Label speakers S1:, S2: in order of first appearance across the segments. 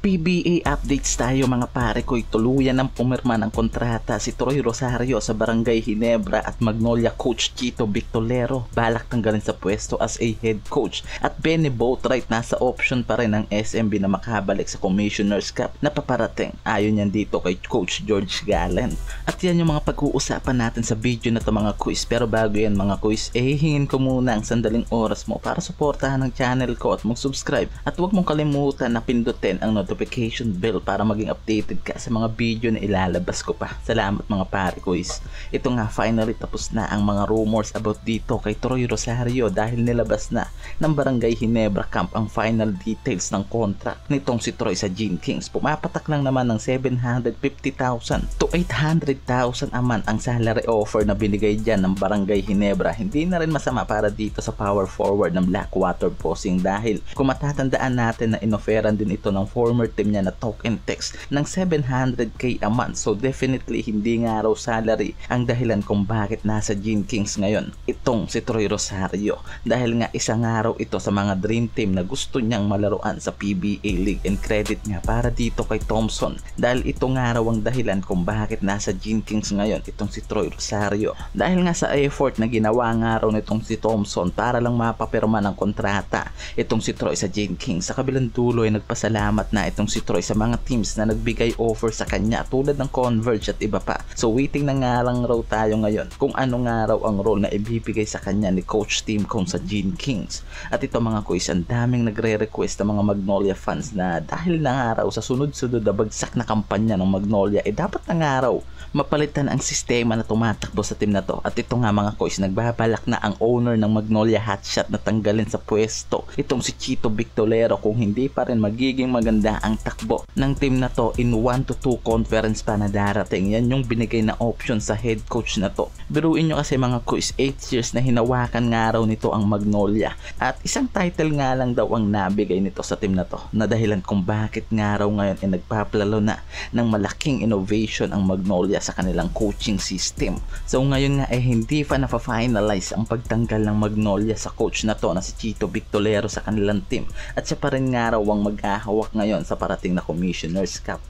S1: PBA updates tayo mga pare ko. Tuluyan ng pumirma ng kontrata si Troy Rosario sa Barangay Ginebra at Magnolia coach Chito Victolero. Balak tanggalin sa pwesto as a head coach. At Benny Boatwright nasa option pa rin ng SMB na makabalik sa Commissioner's Cup na paparating. Ayon yan dito kay Coach George Gallen. At yan yung mga pag-uusapan natin sa video na to mga quiz. Pero bago yan mga quiz, hingin ko muna ang sandaling oras mo para suportahan ang channel ko at mag-subscribe. At huwag mong kalimutan na pindutin ang notification bell para maging updated ka sa mga video na ilalabas ko pa. Salamat mga pare quiz. Ito nga, finally tapos na ang mga rumors about dito kay Troy Rosario dahil nilabas na ng Barangay Ginebra Camp ang final details ng contract nitong si Troy sa Gene Kings. Pumapatak lang naman ng 750,000 to 800,000 a month ang salary offer na binigay dyan ng Barangay Ginebra. Hindi na rin masama para dito sa power forward ng Blackwater Bossing dahil kung matatandaan natin na inoferan din ito ng former team niya na Talk and Text ng 700k a month. So definitely hindi nga raw salary ang dahilan kung bakit nasa Gene Kings ngayon itong si Troy Rosario, dahil nga isang araw ito sa mga dream team na gusto niyang malaruan sa PBA League. And credit nga para dito kay Thompson dahil ito nga raw ang dahilan kung bakit nasa Gene Kings ngayon itong si Troy Rosario, dahil nga sa effort na ginawa nga raw nitong si Thompson para lang mapapirma ng kontrata itong si Troy sa Gene Kings. Sa kabilang dulo ay nagpasalamat na itong si Troy sa mga teams na nagbigay offer sa kanya tulad ng Converge at iba pa. So waiting na nga lang raw tayo ngayon kung ano nga raw ang role na ibibigay sa kanya ni Coach Tim Cone sa Gene Kings. At ito mga quiz, ang daming nagre-request ng mga Magnolia fans na dahil na nga raw sa sunod-sunod na bagsak na kampanya ng Magnolia, dapat na nga raw mapalitan ang sistema na tumatakbo sa team na to. At ito nga mga coach, nagbabalak na ang owner ng Magnolia Hotshot na tanggalin sa pwesto itong si Chito Victolero kung hindi pa rin magiging maganda ang takbo ng team na to in 1-2 conference pa na darating. Yan yung binigay na option sa head coach na to. Biruin nyo kasi mga coach, 8 years na hinawakan nga raw nito ang Magnolia at isang title nga lang daw ang nabigay nito sa team na to, na dahilan kung bakit nga raw ngayon nagpaplalo na ng malaking innovation ang Magnolia sa kanilang coaching system. So ngayon nga hindi pa na-finalize ang pagtanggal ng Magnolia sa coach na to na si Chito Victolero sa kanilang team, at siya pa rin nga raw ang mag-ahawak ngayon sa parating na Commissioner's Cup.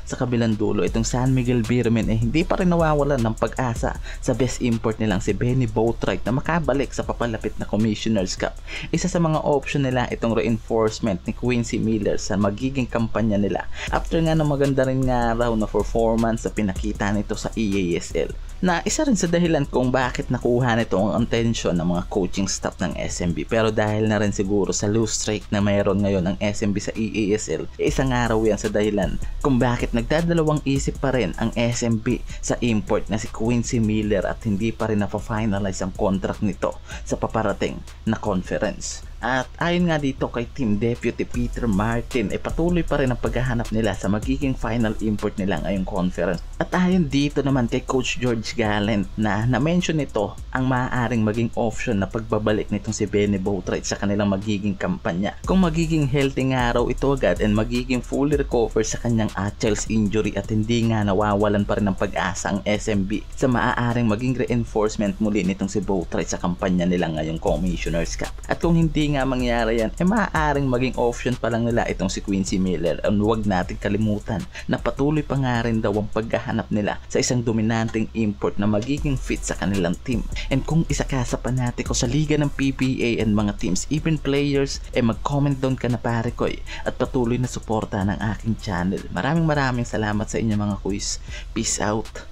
S1: Sa kabilang dulo, itong San Miguel Beermen hindi pa rin nawawalan ng pag-asa sa best import nilang si Benny Boatwright na makabalik sa papalapit na Commissioner's Cup. Isa sa mga option nila itong reinforcement ni Quincy Miller sa magiging kampanya nila after nga na maganda rin nga raw na performance sa pinakita nito sa EASL, na isa rin sa dahilan kung bakit nakuha nito ang attention ng mga coaching staff ng SMB. Pero dahil na rin siguro sa loose streak na mayroon ngayon ng SMB sa EASL, isang araw yan sa dahilan kung bakit nagdadalawang isip pa rin ang SMB sa import na si Quincy Miller at hindi pa rin na-finalize ang contract nito sa paparating na conference. At ayon nga dito kay Team Deputy Peter Martin, patuloy pa rin ang paghahanap nila sa magiging final import nila ngayong conference. At ayon dito naman kay Coach George Gallen na na-mention nito ang maaaring maging option na pagbabalik nitong si Benny Boatwright sa kanilang magiging kampanya. Kung magiging healthy nga raw ito agad and magiging fully recover sa kanyang Achilles injury at hindi nga nawawalan pa rin ng pag-asa ang SMB sa maaaring maging reinforcement muli nitong si Boatwright sa kampanya nila ngayong Commissioner's Cup. At kung hindi nga mangyari yan, maaaring maging option pa lang nila itong si Quincy Miller. And huwag natin kalimutan na patuloy pa nga rin daw ang paghahanap nila sa isang dominanteng import na magiging fit sa kanilang team. And kung isa ka sa panatiko sa liga ng PBA and mga teams, even players, mag-comment down ka na pare ko at patuloy na suporta ng aking channel. Maraming salamat sa inyo mga quiz. Peace out.